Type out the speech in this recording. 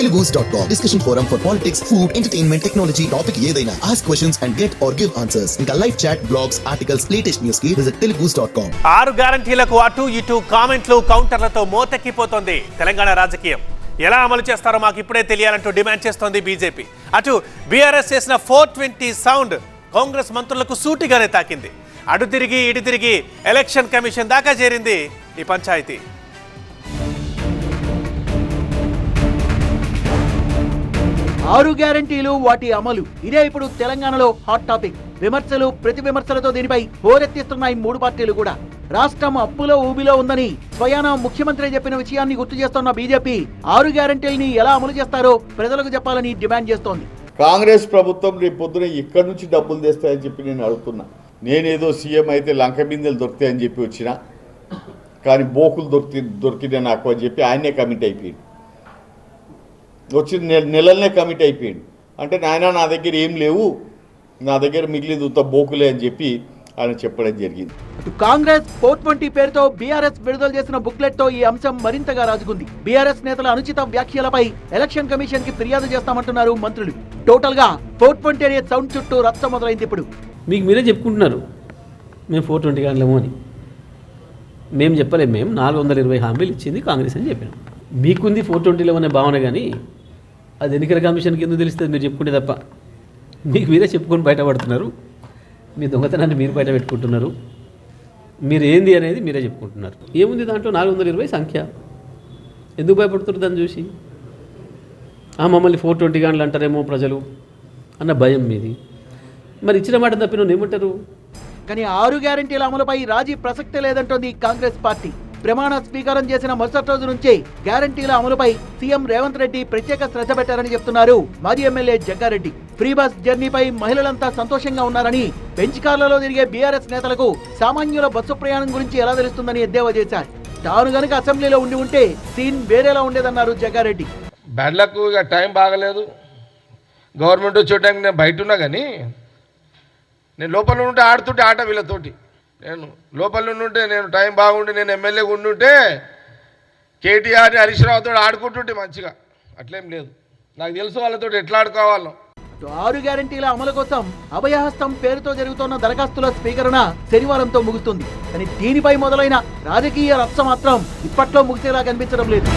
telugus.com. Discussion forum for politics, food, entertainment, technology, topic ఏదైనా. Ask questions and get or give answers. ఇంకా live chat, blogs, articles, latest news కి visit telugus.com. 6 గ్యారంటీలకు అటు ఇటు కామెంట్లు కౌంటర్లతో మోతెక్కిపోతోంది తెలంగాణ రాజకీయం. ఎలా అమలు చేస్తారో మాకు ఇప్పుడే తెలియాలంటూ డిమాండ్ చేస్తోంది బీజేపీ. అటు బీఆర్ఎస్ చేసిన 420 సౌండ్ కాంగ్రెస్ మంత్రులకు సూటిగానే తాకింది. అటు తిరిగి ఇటు తిరిగి ఎలక్షన్ కమిషన్ దాకా చేరింది ఈ పంచాయతీ. 6 గ్యారంటీలు వాటి అమలు ఇదే ఇప్పుడు తెలంగాణలో హాట్ టాపిక్. విమర్శలు ప్రతి విమర్శలతో దీనిపై హోరెత్తిస్తున్నాయి 3 పార్టీలు కూడా. రాష్ట్రం అప్పులో ఊబిలో ఉందని స్వయాన ముఖ్యమంత్రి చెప్పిన విషయాన్ని గుర్తు చేస్తున్న బీజేపీ 6 గ్యారంటీల్ని ఎలా అమలు చేస్తారో ప్రజలకు చెప్పాలని డిమాండ్ చేస్తోంది. కాంగ్రెస్ ప్రభుత్వం రేపు పొద్దున ఇక్కడి నుంచి డబ్బులు తెస్తాయని చెప్పి నేను అడుగుతున్నా. నేనేదో సీఎం అయితే లంక బిందెలు దొరుకుతాయని చెప్పి వచ్చినా, కానీ బోకులు దొరికితే నాకు అని చెప్పి ఆయనే కమిట్ అయిపోయాడు. వచ్చిన నెలలనే కమిట్ అయిపోయాడు. అంటే నాయన నా దగ్గర ఏం లేవు, నా దగ్గర మిగిలింది ఉత్త బోకులే అని చెప్పి ఆయన చెప్పడం జరిగింది. కాంగ్రెస్ 420 పేరుతో బీఆర్ఎస్ విడుదల చేసిన బుక్లెట్ తో ఈ అంశం మరింతగా రాజుకుంది. బీఆర్ఎస్ నేతల అనుచిత వ్యాఖ్యలపై ఎలక్షన్ కమిషన్ కి ఫిర్యాదు చేస్తామంటున్నారు మంత్రులు. టోటల్ గా 420 అనే సౌండ్ చుట్టూ రచ్చ మొదలైంది. ఇప్పుడు మీకు మీరే చెప్పుకుంటున్నారు మేము 420 కానలేము అని. మేము చెప్పలేము. మేము 420 హామీలు ఇచ్చింది కాంగ్రెస్ అని చెప్పాము. మీకుంది 420 అనే భావన, కానీ అది ఎన్నికల కమిషన్కి ఎందుకు తెలుస్తుంది మీరు చెప్పుకుంటే తప్ప. మీకు మీరే చెప్పుకొని బయటపడుతున్నారు. మీ దొంగతనాన్ని మీరు బయట పెట్టుకుంటున్నారు. మీరు ఏంది అనేది మీరే చెప్పుకుంటున్నారు. ఏముంది దాంట్లో 420 సంఖ్య? ఎందుకు భయపడుతున్నారు దాన్ని చూసి? మమ్మల్ని 420 గంటలు అంటారేమో ప్రజలు అన్న భయం మీది. మరి ఇచ్చిన మాట తప్పిన ఏమంటారు? కానీ 6 గ్యారంటీల అమలుపై రాజీ ప్రసక్తే లేదంటోంది కాంగ్రెస్ పార్టీ. ప్రమాణ స్వీకారం చేసిన మరుసటి రోజు నుంచే గ్యారంటీల అమలుపై సీఎం రేవంత్ రెడ్డి ప్రత్యేక శ్రద్ధ పెట్టారని చెప్తున్నారు మాజీ ఎమ్మెల్యే జగ్గారెడ్డి. ఫ్రీ బస్ జర్నీపై మహిళలంతా సంతోషంగా ఉన్నారని, బెంచ్ కార్లలో తిరిగే బీఆర్ఎస్ నేతలకు సామాన్యుల బస్సు ప్రయాణం గురించి ఎలా తెలుస్తుందని ఎద్దేవా చేశారు. తాను గనుక అసెంబ్లీలో ఉంటే సీన్ వేరేలా ఉండేదన్నారు జగ్గారెడ్డి. బ్యాడ్లకు ఇక టైం బాగలేదు, గవర్నమెంట్ చూడడానికి నేను బయట ఉన్నా, కానీ నేను లోపల ఉంటే ఆడుతుంటే ఆట వీళ్ళతోటి. నేను లోపల ఉంటే నేను టైం బాగుండి నేను ఎమ్మెల్యేగా ఉండుంటే కేటీఆర్ని హరీష్ రావుతో ఆడుకుంటుంటే మంచిగా. అట్లేం లేదు, నాకు తెలుసు వాళ్ళతో ఎట్లా ఆడుకోవాలో. 6 గ్యారంటీల అమలు కోసం అభయహస్తం పేరుతో జరుగుతున్న దరఖాస్తుల స్వీకరణ శనివారంతో ముగుస్తుంది. కానీ దీనిపై మొదలైన రాజకీయ రచ్చ మాత్రం ఇప్పట్లో ముగిసేలా కనిపించడం లేదు.